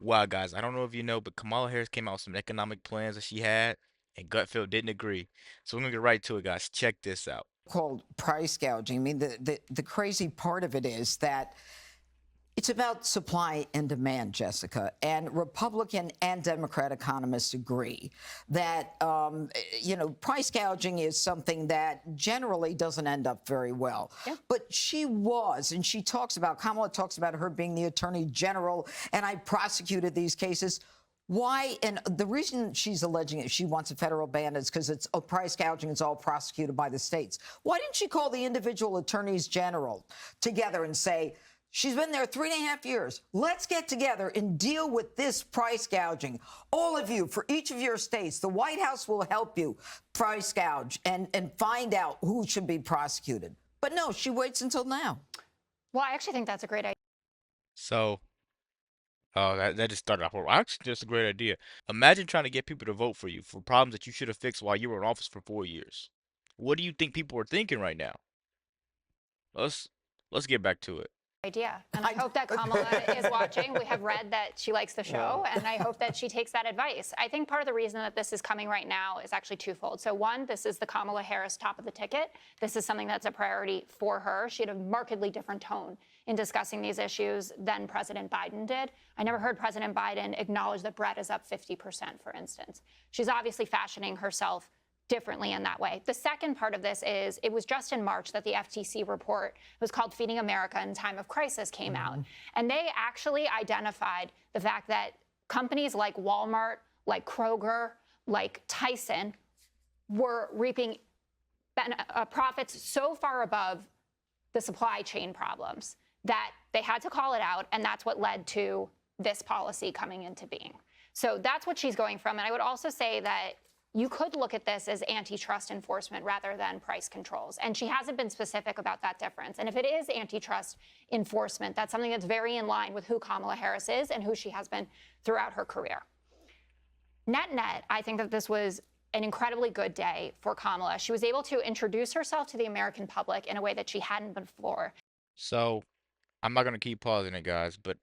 Wow, guys, I don't know if you know, but Kamala Harris came out with some economic plans that she had, and Gutfeld didn't agree. So we're gonna get right to it, guys. Check this out. Called price gouging. I mean, the crazy part of it is that it's about supply and demand, Jessica. And Republican and Democrat economists agree that, price gouging is something that generally doesn't end up very well. Yeah. But she was, and Kamala talks about her being the attorney general, and I prosecuted these cases. Why? And the reason she's alleging it, she wants a federal ban is because it's a price gouging. It's all prosecuted by the states. Why didn't she call the individual attorneys general together and say, she's been there 3.5 years. Let's get together and deal with this price gouging. All of you, for each of your states, the White House will help you price gouge and find out who should be prosecuted. But no, she waits until now. Well, I actually think that's a great idea. So, that just started off horrible. Actually, just a great idea. Imagine trying to get people to vote for you for problems that you should have fixed while you were in office for 4 years. What do you think people are thinking right now? Let's let's get back to it. Idea. And I hope that Kamala is watching. We have read that she likes the show, and I hope that she takes that advice. I think part of the reason that this is coming right now is actually twofold. So one, this is the Kamala Harris top of the ticket. This is something that's a priority for her. She had a markedly different tone in discussing these issues than President Biden did. I never heard President Biden acknowledge that bread is up 50%, for instance. She's obviously fashioning herself differently in that way. The second part of this is it was just in March that the FTC report, it was called Feeding America in Time of Crisis, came out. And they actually identified the fact that companies like Walmart, like Kroger, like Tyson were reaping profits so far above the supply chain problems that they had to call it out. And that's what led to this policy coming into being. So that's what she's going from. And I would also say that you could look at this as antitrust enforcement rather than price controls. And she hasn't been specific about that difference. And if it is antitrust enforcement, that's something that's very in line with who Kamala Harris is and who she has been throughout her career. Net, I think that this was an incredibly good day for Kamala. She was able to introduce herself to the American public in a way that she hadn't before. So, I'm not gonna keep pausing it, guys, but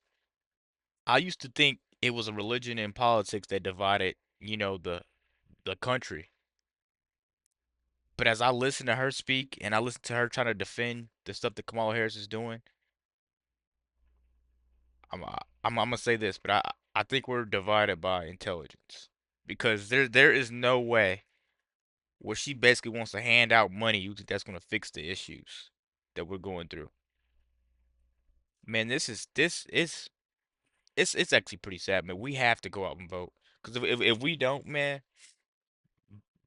I used to think it was a religion and politics that divided, the country. But as I listen to her speak and I listen to her trying to defend the stuff that Kamala Harris is doing, I'm gonna say this, but I think we're divided by intelligence because there is no way where she basically wants to hand out money. You think that's gonna fix the issues that we're going through? Man, it's actually pretty sad, man. We have to go out and vote because if we don't, man,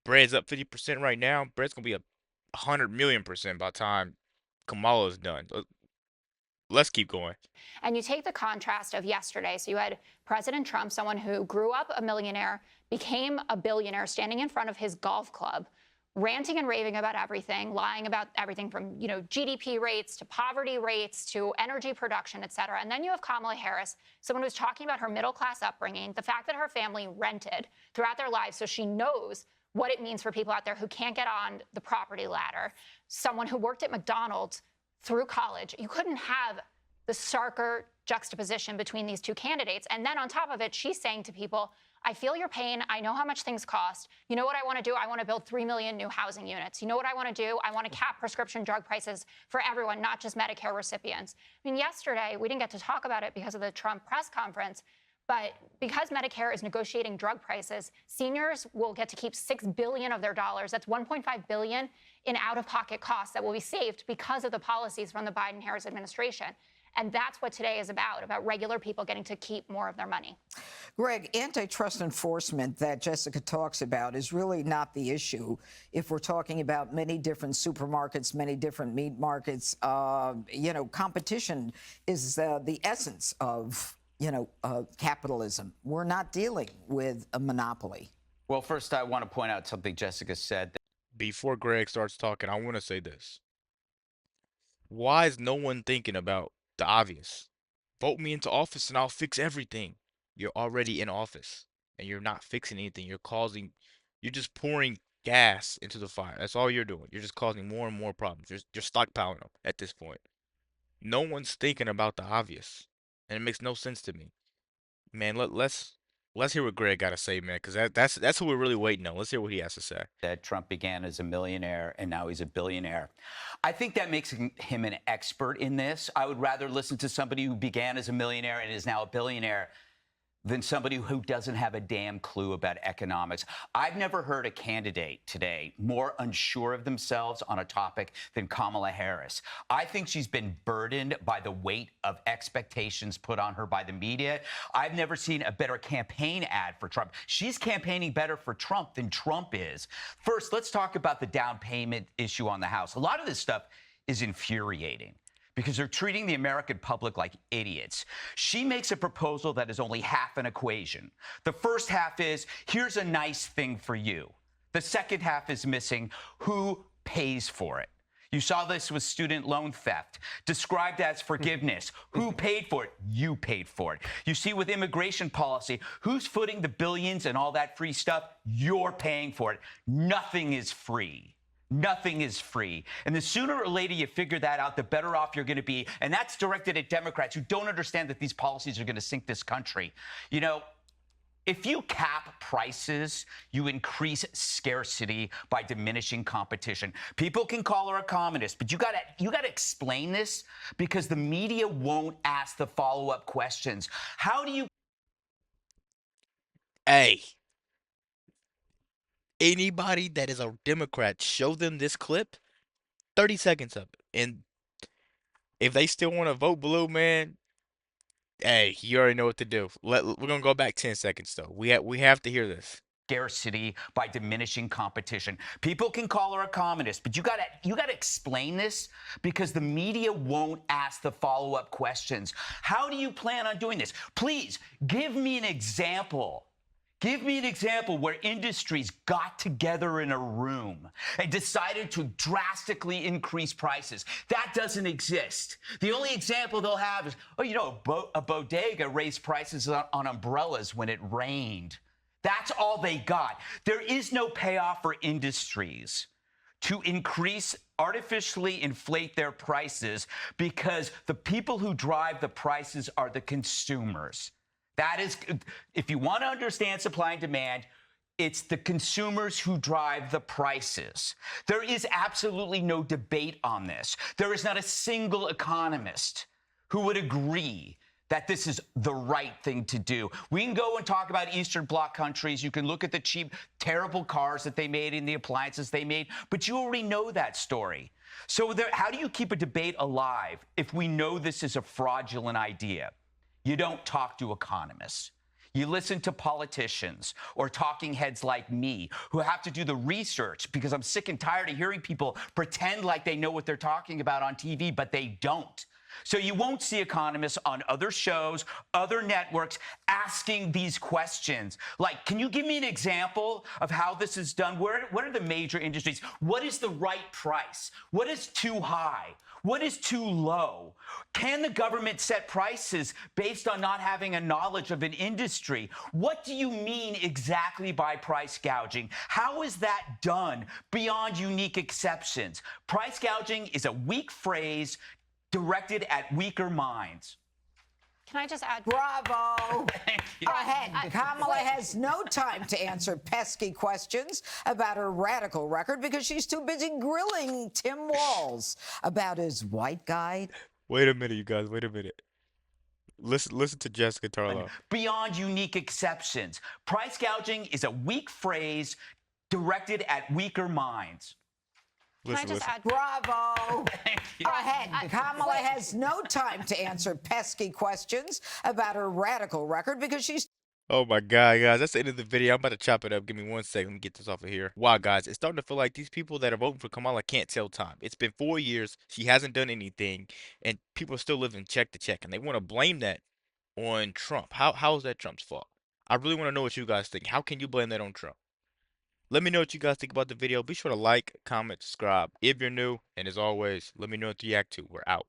bread's up 50% right now. Bread's gonna be up 100 million% by the time Kamala's done. Let's keep going. And you take the contrast of yesterday. So you had President Trump, someone who grew up a millionaire, became a billionaire, standing in front of his golf club, ranting and raving about everything, lying about everything from, GDP rates to poverty rates to energy production, et cetera. And then you have Kamala Harris, someone who's talking about her middle class upbringing, the fact that her family rented throughout their lives, so she knows what it means for people out there who can't get on the property ladder, someone who worked at McDonald's through college. You couldn't have the starker juxtaposition between these two candidates. And then on top of it, she's saying to people, I feel your pain. I know how much things cost. You know what I want to do? I want to build 3 million new housing units. You know what I want to do? I want to cap prescription drug prices for everyone, not just Medicare recipients. I mean, yesterday, we didn't get to talk about it because of the Trump press conference, but because Medicare is negotiating drug prices, seniors will get to keep $6 billion of their dollars. That's $1.5 billion in out-of-pocket costs that will be saved because of the policies from the Biden-Harris administration. And that's what today is about regular people getting to keep more of their money. Greg, antitrust enforcement that Jessica talks about is really not the issue. If we're talking about many different supermarkets, many different meat markets, competition is the essence of, capitalism. We're not dealing with a monopoly. Well, first, I want to point out something Jessica said. Before Greg starts talking, I want to say this. Why is no one thinking about the obvious? Vote me into office and I'll fix everything. You're already in office and you're not fixing anything. You're just pouring gas into the fire. That's all you're doing. You're just causing more and more problems. You're stockpiling them at this point. No one's thinking about the obvious, and it makes no sense to me. Man, let's hear what Greg got to say, man, because that's what we're really waiting on. Let's hear what he has to say. That Trump began as a millionaire and now he's a billionaire. I think that makes him an expert in this. I would rather listen to somebody who began as a millionaire and is now a billionaire than somebody who doesn't have a damn clue about economics. I've never heard a candidate today more unsure of themselves on a topic than Kamala Harris. I think she's been burdened by the weight of expectations put on her by the media. I've never seen a better campaign ad for Trump. She's campaigning better for Trump than Trump is. First, let's talk about the down payment issue on the House. A lot of this stuff is infuriating because they're treating the American public like idiots. She makes a proposal that is only half an equation. The first half is, here's a nice thing for you. The second half is missing, who pays for it? You saw this with student loan theft, described as forgiveness. Who paid for it? You paid for it. You see with immigration policy, who's footing the billions and all that free stuff? You're paying for it. Nothing is free. Nothing is free. And the sooner or later you figure that out, the better off you're going to be. And that's directed at Democrats who don't understand that these policies are going to sink this country. You know, if you cap prices, you increase scarcity by diminishing competition. People can call her a communist, but you gotta explain this because the media won't ask the follow-up questions. How do you Hey, anybody that is a Democrat, show them this clip, 30 seconds of it. And if they still want to vote blue, man, hey, you already know what to do. We're gonna go back 10 seconds though. We have to hear this. scarcity by diminishing competition? People can call her a communist, but you gotta explain this because the media won't ask the follow-up questions. How do you plan on doing this? Please give me an example. Give me an example where industries got together in a room and decided to drastically increase prices. That doesn't exist. The only example they'll have is, oh, you know, a bodega raised prices on umbrellas when it rained. That's all they got. There is no payoff for industries to artificially inflate their prices because the people who drive the prices are the consumers. That is, if you want to understand supply and demand, it's the consumers who drive the prices. There is absolutely no debate on this. There is not a single economist who would agree that this is the right thing to do. We can go and talk about Eastern Bloc countries. You can look at the cheap, terrible cars that they made and the appliances they made, but you already know that story. So how do you keep a debate alive if we know this is a fraudulent idea? You don't talk to economists. You listen to politicians or talking heads like me who have to do the research because I'm sick and tired of hearing people pretend like they know what they're talking about on TV, but they don't. So you won't see economists on other shows, other networks asking these questions. Like, can you give me an example of how this is done? What are the major industries? What is the right price? What is too high? What is too low? Can the government set prices based on not having a knowledge of an industry? What do you mean exactly by price gouging? How is that done beyond unique exceptions? Price gouging is a weak phrase directed at weaker minds. Can I just add? Bravo. Go ahead. Kamala has no time to answer pesky questions about her radical record because she's too busy grilling Tim Walz about his white guy. Wait a minute, you guys. Wait a minute. Listen to Jessica Tarlov. Beyond unique exceptions. Price gouging is a weak phrase directed at weaker minds. Can I just add? Bravo. Go ahead. Kamala has no time to answer pesky questions about her radical record because she's. Oh my God, guys, that's the end of the video. I'm about to chop it up. Give me 1 second. Let me get this off of here. Wow, guys, it's starting to feel like these people that are voting for Kamala can't tell time. It's been 4 years. She hasn't done anything, and people are still living check to check, and they want to blame that on Trump. How is that Trump's fault? I really want to know what you guys think. How can you blame that on Trump? Let me know what you guys think about the video. Be sure to like, comment, subscribe if you're new. And as always, let me know what you react to. We're out.